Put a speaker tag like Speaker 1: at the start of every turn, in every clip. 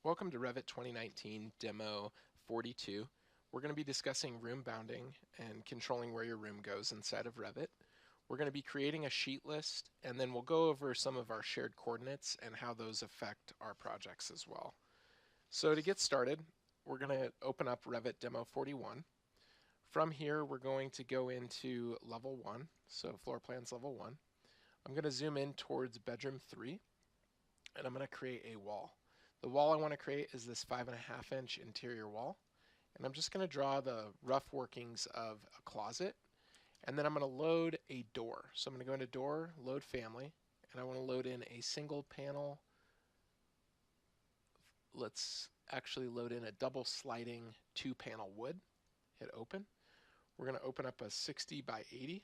Speaker 1: Welcome to Revit 2019 Demo 42. We're going to be discussing room bounding and controlling where your room goes inside of Revit. We're going to be creating a sheet list, and then we'll go over some of our shared coordinates and how those affect our projects as well. So to get started, we're going to open up Revit Demo 41. From here, we're going to go into level 1, so floor plans level 1. I'm going to zoom in towards bedroom 3, and I'm going to create a wall. The wall I want to create is this 5.5-inch interior wall, and I'm just going to draw the rough workings of a closet, and then I'm going to load a door. So I'm going to go into door, load family, and I want to load in a single panel. Let's actually load in a double sliding 2-panel wood. Hit open. We're going to open up a 60 by 80,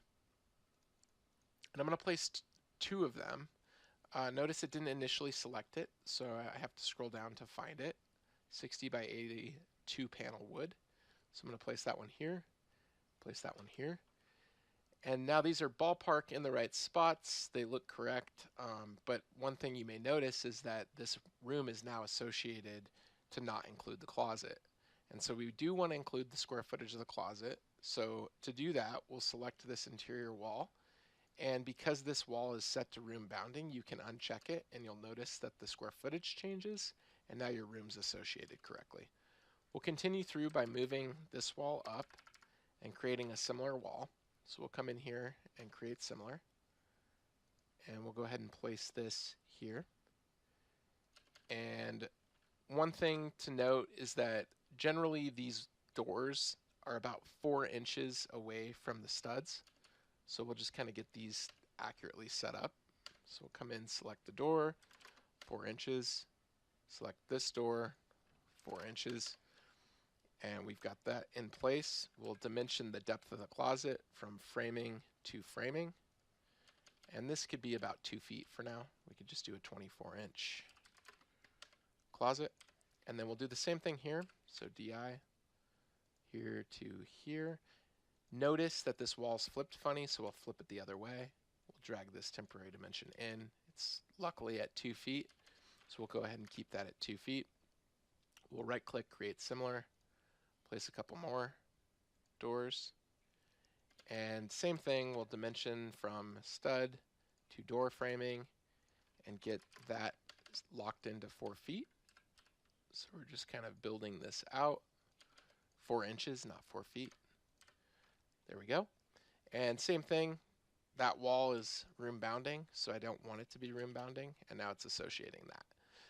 Speaker 1: and I'm going to place 2 of them. Notice it didn't initially select it, so I have to scroll down to find it. 60 by 80 2-panel wood. So I'm going to place that one here, place that one here. And now these are ballpark in the right spots. They look correct, but one thing you may notice is that this room is now associated to not include the closet. And so we do want to include the square footage of the closet. So to do that, we'll select this interior wall. And because this wall is set to room bounding, you can uncheck it and you'll notice that the square footage changes and now your room's associated correctly. We'll continue through by moving this wall up and creating a similar wall. So we'll come in here and create similar. And we'll go ahead and place this here. And one thing to note is that generally these doors are about 4 inches away from the studs. So we'll just kind of get these accurately set up. So we'll come in, select the door, 4 inches, select this door, 4 inches, and we've got that in place. We'll dimension the depth of the closet from framing to framing, and this could be about 2 feet for now. We could just do a 24-inch closet, and then we'll do the same thing here. So DI here to here. Notice that this wall's flipped funny, so we'll flip it the other way. We'll drag this temporary dimension in. It's luckily at 2 feet, so we'll go ahead and keep that at 2 feet. We'll right-click, create similar, place a couple more doors, and same thing, we'll dimension from stud to door framing and get that locked into 4 feet. So we're just kind of building this out. 4 inches, not 4 feet. There we go. And same thing, that wall is room bounding, so I don't want it to be room bounding, and now it's associating that.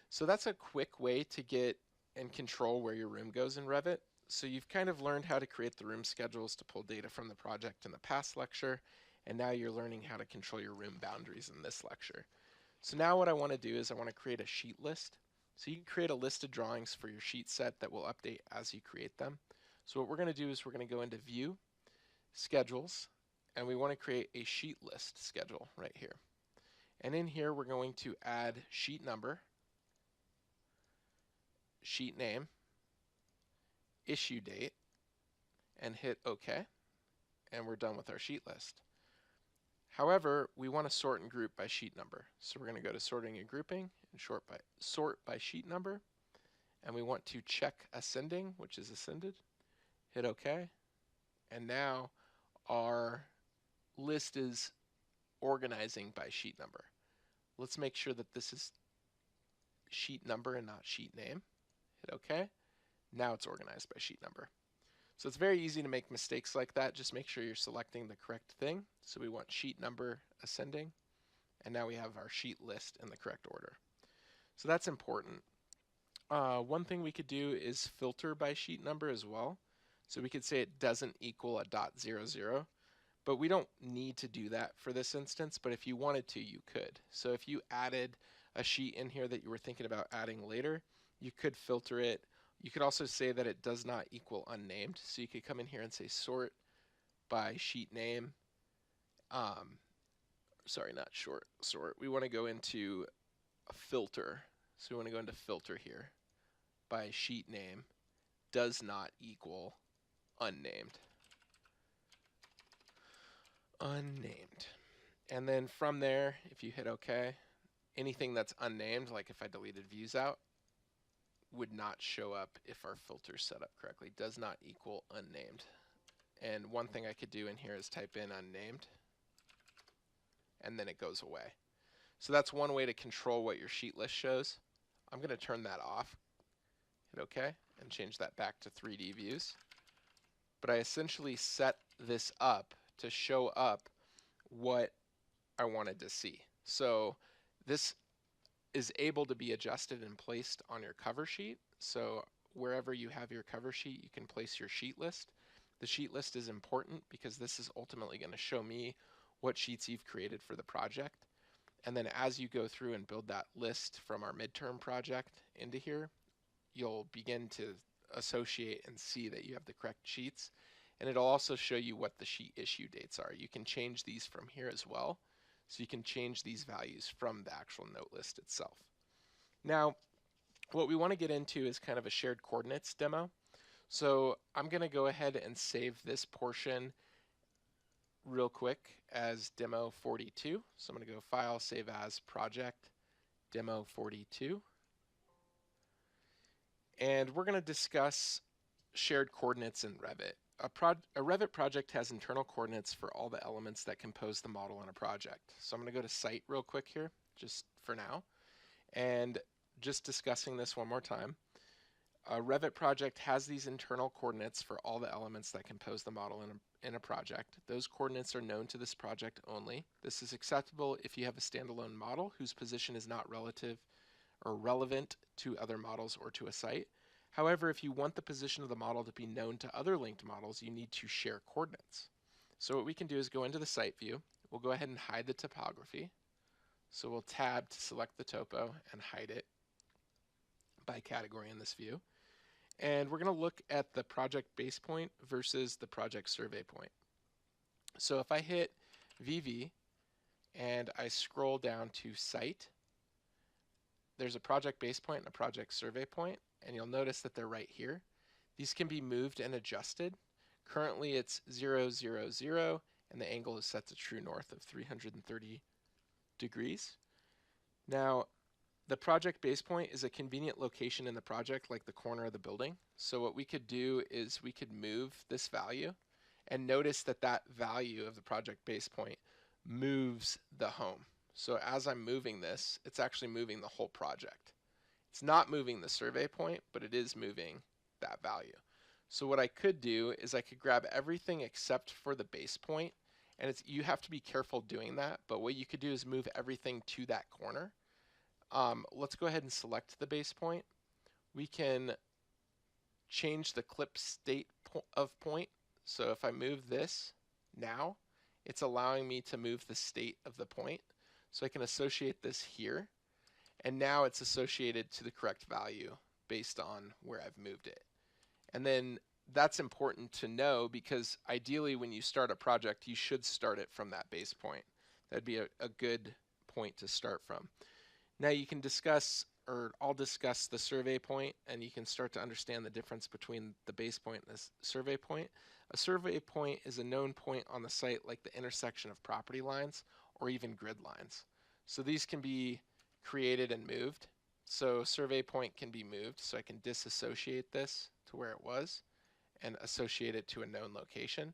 Speaker 1: So that's a quick way to get and control where your room goes in Revit. So you've kind of learned how to create the room schedules to pull data from the project in the past lecture, and now you're learning how to control your room boundaries in this lecture. So now what I want to do is I want to create a sheet list. So you can create a list of drawings for your sheet set that will update as you create them. So what we're going to do is we're going to go into View, Schedules, and we want to create a sheet list schedule right here. And in here we're going to add sheet number, sheet name, issue date, and hit OK, and we're done with our sheet list. However, we want to sort and group by sheet number. So we're going to go to sorting and grouping and sort by sheet number, and we want to check ascending, which is ascended, hit OK, and now our list is organizing by sheet number. Let's make sure that this is sheet number and not sheet name. Hit OK. Now it's organized by sheet number. So it's very easy to make mistakes like that. Just make sure you're selecting the correct thing. So we want sheet number ascending, and now we have our sheet list in the correct order. So that's important. One thing we could do is filter by sheet number as well. So we could say it doesn't equal a .00, but we don't need to do that for this instance, but if you wanted to, you could. So if you added a sheet in here that you were thinking about adding later, you could filter it. You could also say that it does not equal unnamed. So you could come in here and say sort by sheet name. Sorry, not sort. We want to go into a filter. So we want to go into filter here by sheet name does not equal unnamed. Unnamed. And then from there, if you hit OK, anything that's unnamed, like if I deleted views out, would not show up if our filter's set up correctly. Does not equal unnamed. And one thing I could do in here is type in unnamed, and then it goes away. So that's one way to control what your sheet list shows. I'm going to turn that off, hit OK, and change that back to 3D views. But I essentially set this up to show up what I wanted to see. So this is able to be adjusted and placed on your cover sheet. So wherever you have your cover sheet, you can place your sheet list. The sheet list is important because this is ultimately going to show me what sheets you've created for the project. And then as you go through and build that list from our midterm project into here, you'll begin to associate and see that you have the correct sheets. And it'll also show you what the sheet issue dates are. You can change these from here as well. So you can change these values from the actual note list itself. Now, what we want to get into is kind of a shared coordinates demo. So I'm going to go ahead and save this portion real quick as demo42. So I'm going to go File, Save As, Project, demo42. And we're going to discuss shared coordinates in Revit. A Revit project has internal coordinates for all the elements that compose the model on a project. So I'm going to go to Site real quick here, just for now. And just discussing this one more time. A Revit project has these internal coordinates for all the elements that compose the model in a project. Those coordinates are known to this project only. This is acceptable if you have a standalone model whose position is not relative or relevant to other models or to a site. However, if you want the position of the model to be known to other linked models, you need to share coordinates. So what we can do is go into the site view. We'll go ahead and hide the topography. So we'll tab to select the topo and hide it by category in this view. And we're going to look at the project base point versus the project survey point. So if I hit VV and I scroll down to site, there's a project base point and a project survey point, and you'll notice that they're right here. These can be moved and adjusted. Currently it's 0, 0, 0, and the angle is set to true north of 330 degrees. Now, the project base point is a convenient location in the project, like the corner of the building. So what we could do is we could move this value, and notice that that value of the project base point moves the home. So as I'm moving this, it's actually moving the whole project. It's not moving the survey point, but it is moving that value. So what I could do is I could grab everything except for the base point, and you have to be careful doing that, but what you could do is move everything to that corner. Let's go ahead and select the base point. We can change the clip state of point. So if I move this now, it's allowing me to move the state of the point. So I can associate this here, and now it's associated to the correct value based on where I've moved it. And then that's important to know because ideally when you start a project, you should start it from that base point. That'd be a good point to start from. Now you can discuss, or I'll discuss the survey point, and you can start to understand the difference between the base point and the survey point. A survey point is a known point on the site like the intersection of property lines or even grid lines. So these can be created and moved. So survey point can be moved, so I can disassociate this to where it was and associate it to a known location.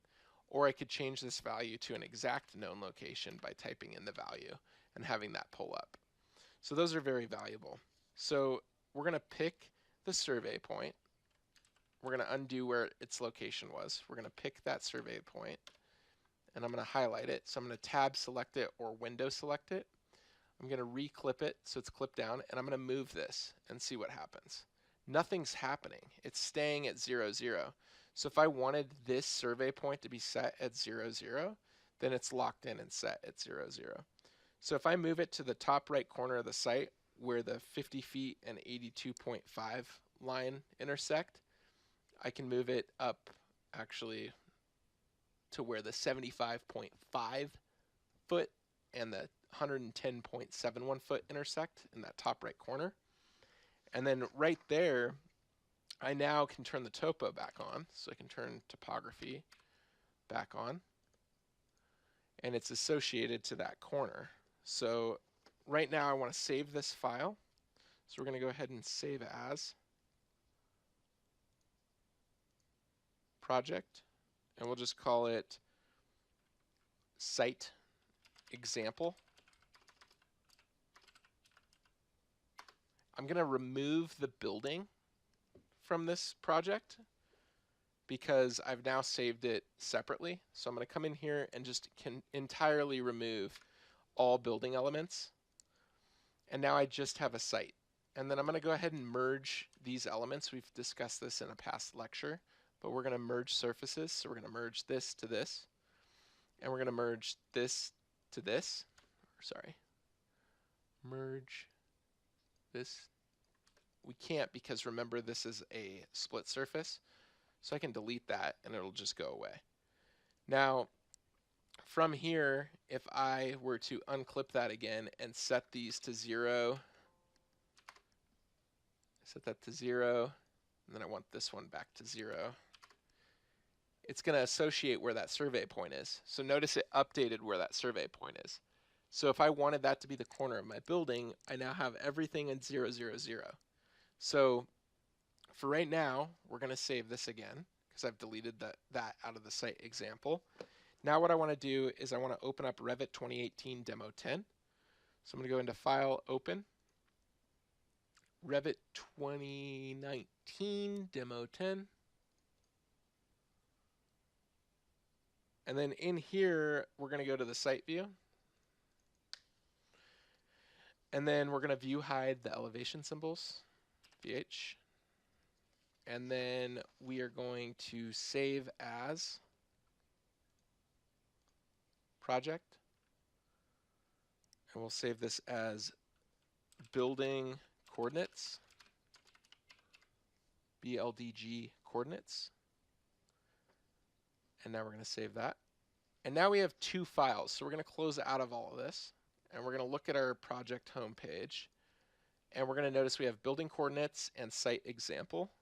Speaker 1: Or I could change this value to an exact known location by typing in the value and having that pull up. So those are very valuable. So we're going to pick the survey point. We're going to undo where its location was. We're going to pick that survey point, and I'm going to highlight it. So I'm going to tab select it or window select it. I'm going to reclip it so it's clipped down, and I'm going to move this and see what happens. Nothing's happening. It's staying at 0, 0. So if I wanted this survey point to be set at 0, 0, then it's locked in and set at 0, 0. So if I move it to the top right corner of the site where the 50 feet and 82.5 line intersect, I can move it up actually to where the 75.5 foot and the 110.71 foot intersect in that top right corner. And then right there, I now can turn the topo back on. So I can turn topography back on, and it's associated to that corner. So right now I want to save this file. So we're going to go ahead and save as. project, and we'll just call it site example. I'm going to remove the building from this project because I've now saved it separately. So I'm going to come in here and just entirely remove all building elements. And now I just have a site. And then I'm going to go ahead and merge these elements. We've discussed this in a past lecture, but we're going to merge surfaces. So we're going to merge this to this, and we're going to merge this to this. Sorry, merge this. We can't because remember this is a split surface. So I can delete that and it'll just go away. Now, from here, if I were to unclip that again and set these to 0, set that to 0, and then I want this one back to 0, it's going to associate where that survey point is. So notice it updated where that survey point is. So if I wanted that to be the corner of my building, I now have everything in 0, 0, 0. So for right now, we're going to save this again because I've deleted that out of the site example. Now what I want to do is I want to open up revit2019demo42. So I'm going to go into File, Open, revit2019demo42. And then in here, we're going to go to the site view. And then we're going to view hide the elevation symbols, VH. And then we are going to save as project. And we'll save this as building coordinates, BLDG coordinates. And now we're going to save that. And now we have 2 files. So we're going to close out of all of this. And we're going to look at our project homepage. And we're going to notice we have building coordinates and site example.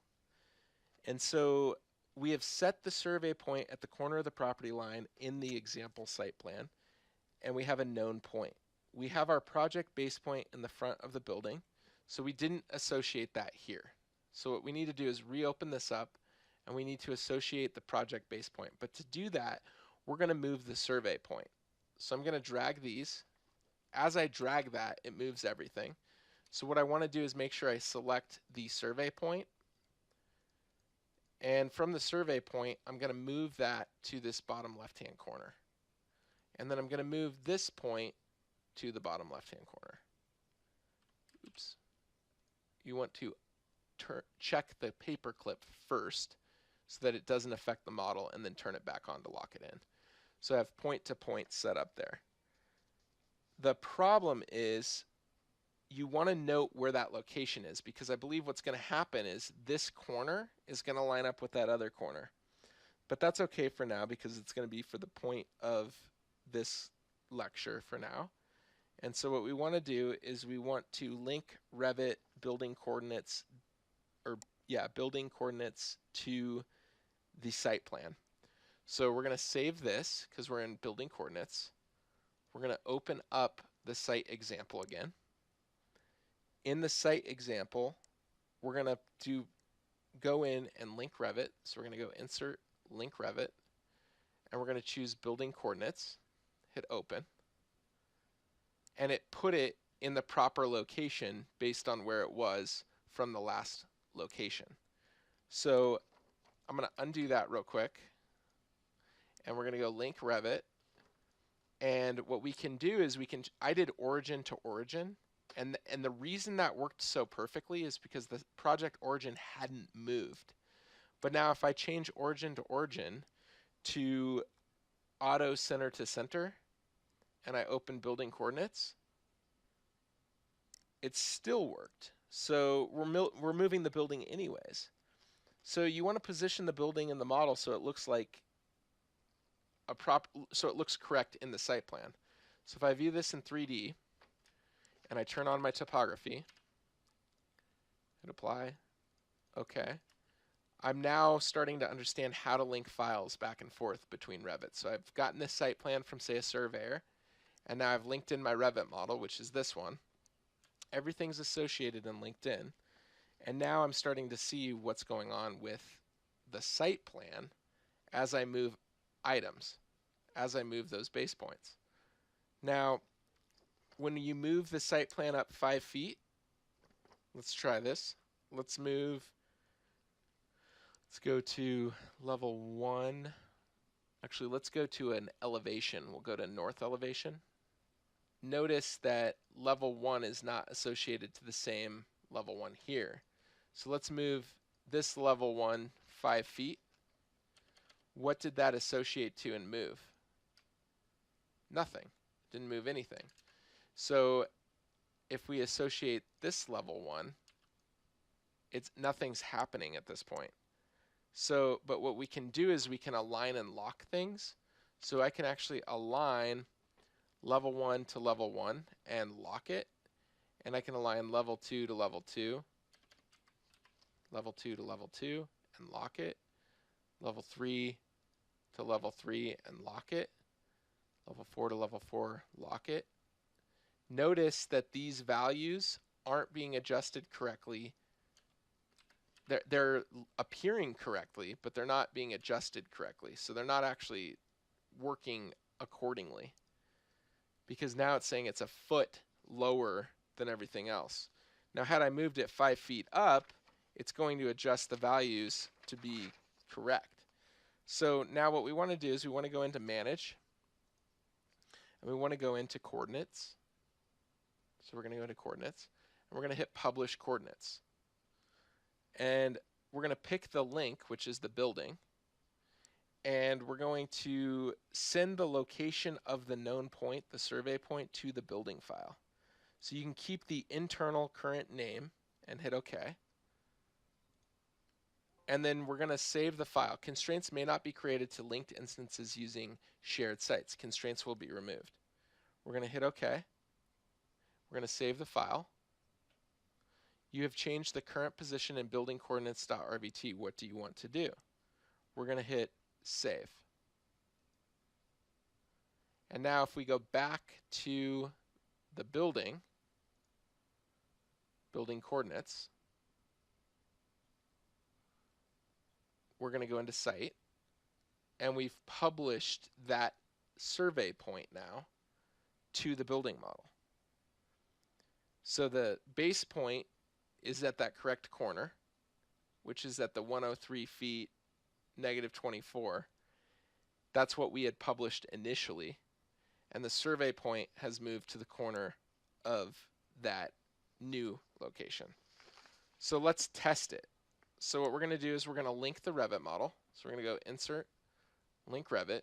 Speaker 1: And so we have set the survey point at the corner of the property line in the example site plan. And we have a known point. We have our project base point in the front of the building. So we didn't associate that here. So what we need to do is reopen this up. And we need to associate the project base point. But to do that, we're going to move the survey point. So I'm going to drag these. As I drag that, it moves everything. So what I want to do is make sure I select the survey point. And from the survey point, I'm going to move that to this bottom left-hand corner. And then I'm going to move this point to the bottom left-hand corner. Oops. You want to check the paperclip first so that it doesn't affect the model, and then turn it back on to lock it in. So I have point-to-point set up there. The problem is you want to note where that location is, because I believe what's going to happen is this corner is going to line up with that other corner. But that's okay for now because it's going to be for the point of this lecture for now. And so what we want to do is we want to link Revit building coordinates, building coordinates to the site plan. So we're going to save this because we're in building coordinates. We're going to open up the site example again. In the site example, we're going to go in and link Revit. So we're going to go insert, link Revit, and we're going to choose building coordinates, hit open, and it put it in the proper location based on where it was from the last location. So I'm going to undo that real quick, and we're going to go link Revit. And what we can do is I did origin to origin, and the reason that worked so perfectly is because the project origin hadn't moved. But now if I change origin to origin to auto center to center, and I open building coordinates, it still worked. So we're moving the building anyways. So you want to position the building in the model so it looks like so it looks correct in the site plan. So if I view this in 3D and I turn on my topography, hit apply, okay, I'm now starting to understand how to link files back and forth between Revit. So I've gotten this site plan from, say, a surveyor, and now I've linked in my Revit model, which is this one. Everything's associated and linked in. And now I'm starting to see what's going on with the site plan as I move items, as I move those base points. Now, when you move the site plan up 5 feet, let's try this. Let's go to level 1. Actually, let's go to an elevation. We'll go to north elevation. Notice that level 1 is not associated to the same level 1 here. So let's move this level 1 5 feet. What did that associate to and move? Nothing. Didn't move anything. So if we associate this level 1, nothing's happening at this point. So, but what we can do is we can align and lock things. So I can actually align level 1 to level 1 and lock it. And I can align level 2 to level 2, level 2 to level 2 and lock it, level 3 to level 3 and lock it, level 4 to level 4, lock it. Notice that these values aren't being adjusted correctly. They're appearing correctly, but they're not being adjusted correctly. So they're not actually working accordingly, because now it's saying it's a foot lower than everything else. Now, had I moved it 5 feet up, it's going to adjust the values to be correct. So now what we want to do is we want to go into manage, and we want to go into coordinates. So we're going to go into coordinates, and we're going to hit publish coordinates. And we're going to pick the link, which is the building, and we're going to send the location of the known point, the survey point, to the building file. So you can keep the internal current name and hit OK. And then we're going to save the file. Constraints may not be created to linked instances using shared sites. Constraints will be removed. We're going to hit OK. We're going to save the file. You have changed the current position in building coordinates.rvt. What do you want to do? We're going to hit save. And now if we go back to the building coordinates, we're going to go into site, and we've published that survey point now to the building model. So the base point is at that correct corner, which is at the 103 feet, -24. That's what we had published initially. And the survey point has moved to the corner of that new location. So let's test it. So what we're going to do is we're going to link the Revit model. So we're going to go Insert, Link Revit,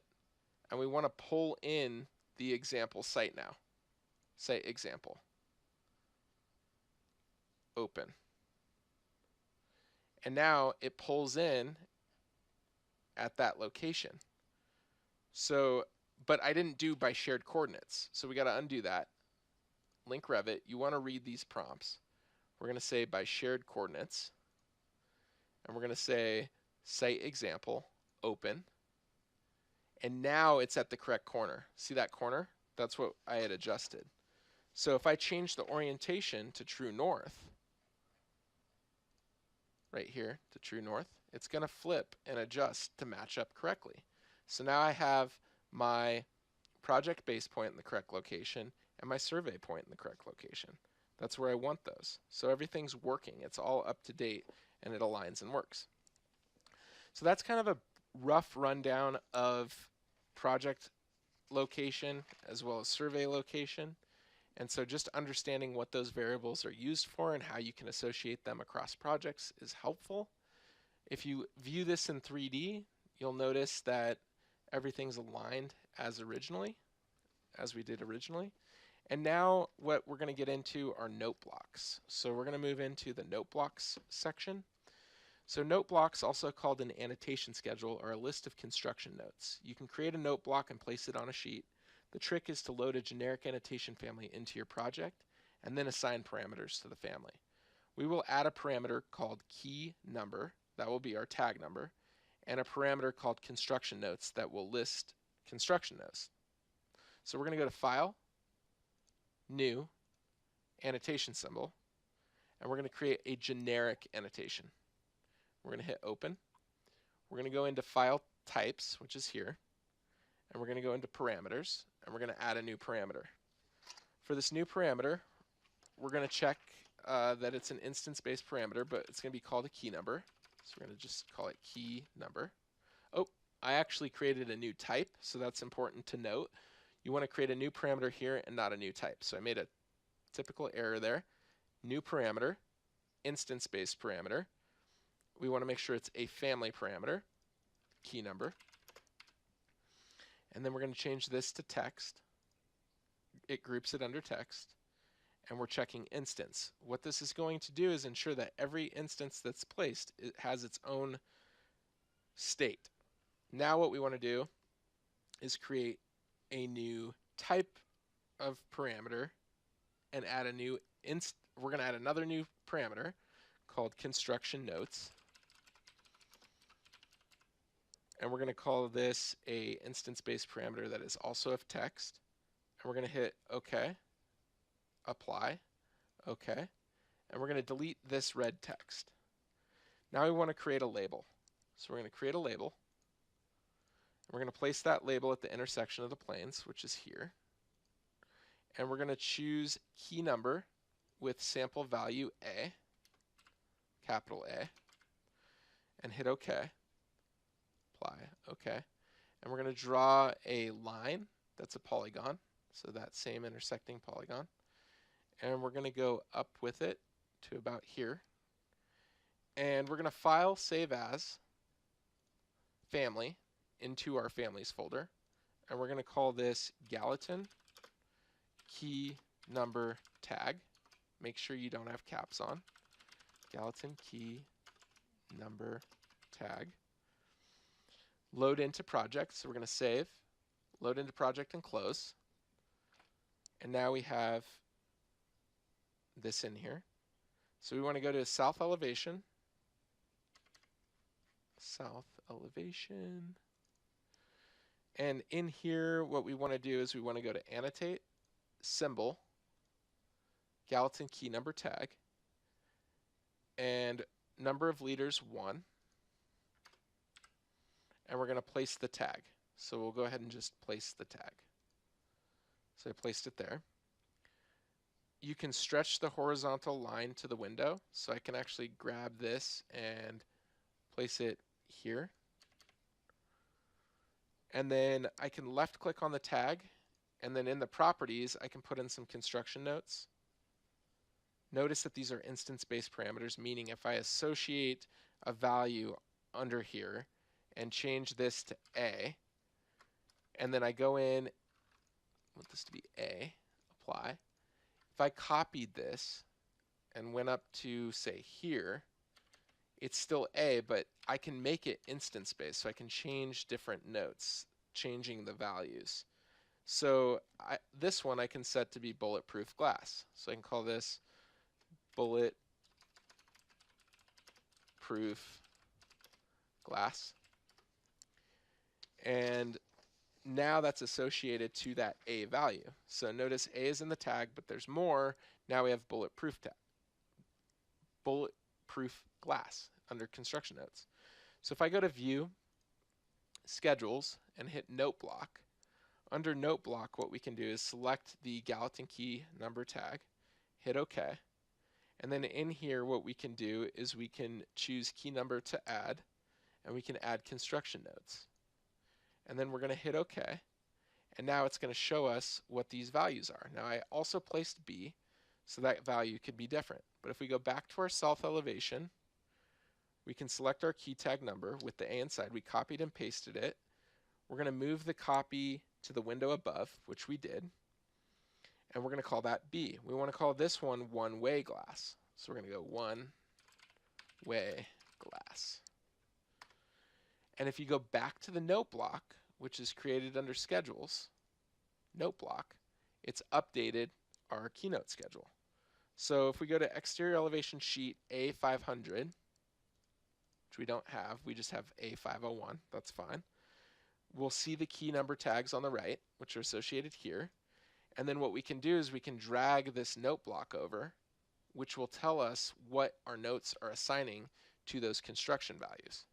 Speaker 1: and we want to pull in the example site now. Site example. Open. And now it pulls in at that location. So, but I didn't do by shared coordinates. So we got to undo that. Link Revit. You want to read these prompts. We're going to say by shared coordinates. And we're going to say site example, open. And now it's at the correct corner. See that corner? That's what I had adjusted. So if I change the orientation to true north, right here to true north, it's going to flip and adjust to match up correctly. So now I have my project base point in the correct location and my survey point in the correct location. That's where I want those. So everything's working. It's all up to date and it aligns and works. So that's kind of a rough rundown of project location as well as survey location. And so just understanding what those variables are used for and how you can associate them across projects is helpful. If you view this in 3D, you'll notice that everything's aligned as we did originally. And now what we're going to get into are note blocks. So we're going to move into the note blocks section. So note blocks, also called an annotation schedule, are a list of construction notes. You can create a note block and place it on a sheet. The trick is to load a generic annotation family into your project and then assign parameters to the family. We will add a parameter called key number, that will be our tag number, and a parameter called construction notes that will list construction notes. So we're going to go to File, New, Annotation Symbol, and we're going to create a generic annotation. We're going to hit Open. We're going to go into File types, which is here, and we're going to go into parameters, and we're going to add a new parameter. For this new parameter, we're going to check that it's an instance-based parameter, but it's going to be called a key number. So we're going to just call it key number. Oh, I actually created a new type, so that's important to note. You want to create a new parameter here and not a new type. So I made a typical error there. New parameter, instance-based parameter. We want to make sure it's a family parameter, key number. And then we're going to change this to text. It groups it under text. And we're checking instance. What this is going to do is ensure that every instance that's placed, it has its own state. Now what we want to do is create a new type of parameter and add a new we're going to add another new parameter called construction notes. And we're going to call this a instance-based parameter that is also of text. And we're going to hit OK, apply, OK, and we're going to delete this red text. Now we want to create a label. So we're going to create a label. And we're going to place that label at the intersection of the planes, which is here. And we're going to choose key number with sample value A, capital A, and hit OK. Apply, OK. And we're going to draw a line that's a polygon, so that same intersecting polygon. And we're going to go up with it to about here. And we're going to file save as family into our families folder. And we're going to call this Gallatin key number tag. Make sure you don't have caps on. Gallatin key number tag. Load into project. So we're going to save, load into project, and close. And now we have this in here. So we want to go to south elevation. South elevation. And in here, what we want to do is we want to go to annotate, symbol, Gallatin key number tag, and number of liters 1. And we're going to place the tag. So we'll go ahead and just place the tag. So I placed it there. You can stretch the horizontal line to the window. So I can actually grab this and place it here. And then I can left click on the tag, and then in the properties I can put in some construction notes. Notice that these are instance-based parameters, meaning if I associate a value under here and change this to A, and then I go in, I want this to be A, apply. If I copied this and went up to, say, here, it's still A, but I can make it instance-based, so I can change different notes, changing the values. So this one I can set to be bulletproof glass. So I can call this bulletproof glass. And now that's associated to that A value. So notice A is in the tag, but there's more. Now we have bulletproof tag. Bulletproof glass under construction notes. So if I go to view, schedules, and hit note block, under note block what we can do is select the Gallatin key number tag, hit OK, and then in here what we can do is we can choose key number to add, and we can add construction notes. And then we're going to hit OK, and now it's going to show us what these values are. Now I also placed B, so that value could be different. But if we go back to our south elevation, we can select our key tag number with the A inside. We copied and pasted it. We're going to move the copy to the window above, which we did, and we're going to call that B. We want to call this one one-way glass. So we're going to go one-way glass. And if you go back to the note block, which is created under schedules, note block, it's updated our keynote schedule. So if we go to exterior elevation sheet A500, which we don't have, we just have A501, that's fine. We'll see the key number tags on the right, which are associated here. And then what we can do is we can drag this note block over, which will tell us what our notes are assigning to those construction values.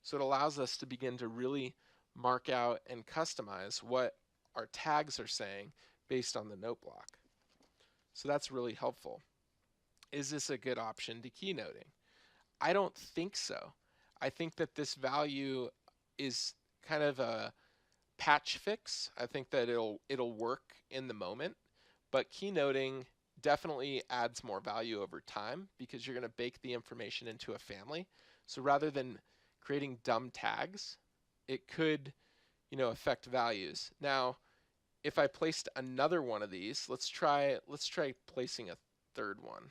Speaker 1: So it allows us to begin to really mark out and customize what our tags are saying based on the note block. So that's really helpful. Is this a good option to keynoting? I don't think so. I think that this value is kind of a patch fix. I think that it'll work in the moment, but keynoting definitely adds more value over time because you're going to bake the information into a family. So rather than creating dumb tags, it could, affect values. Now, if I placed another one of these, let's try placing a third one.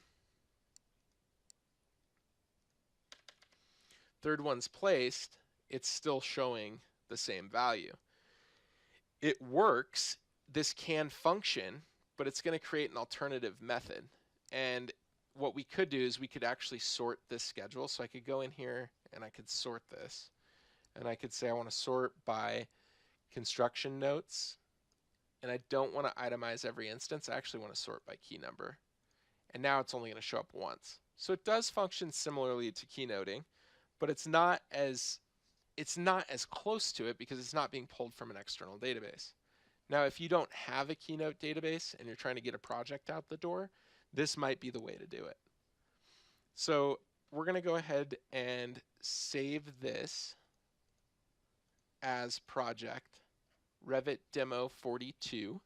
Speaker 1: Third one's placed, it's still showing the same value. It works, this can function, but it's going to create an alternative method. And what we could do is we could actually sort this schedule. So I could go in here and I could sort this. And I could say I want to sort by construction notes. And I don't want to itemize every instance. I actually want to sort by key number. And now it's only going to show up once. So it does function similarly to keynoting, but it's not as close to it because it's not being pulled from an external database. Now, if you don't have a Keynote database and you're trying to get a project out the door, this might be the way to do it. So we're going to go ahead and save this as project revit2019demo42.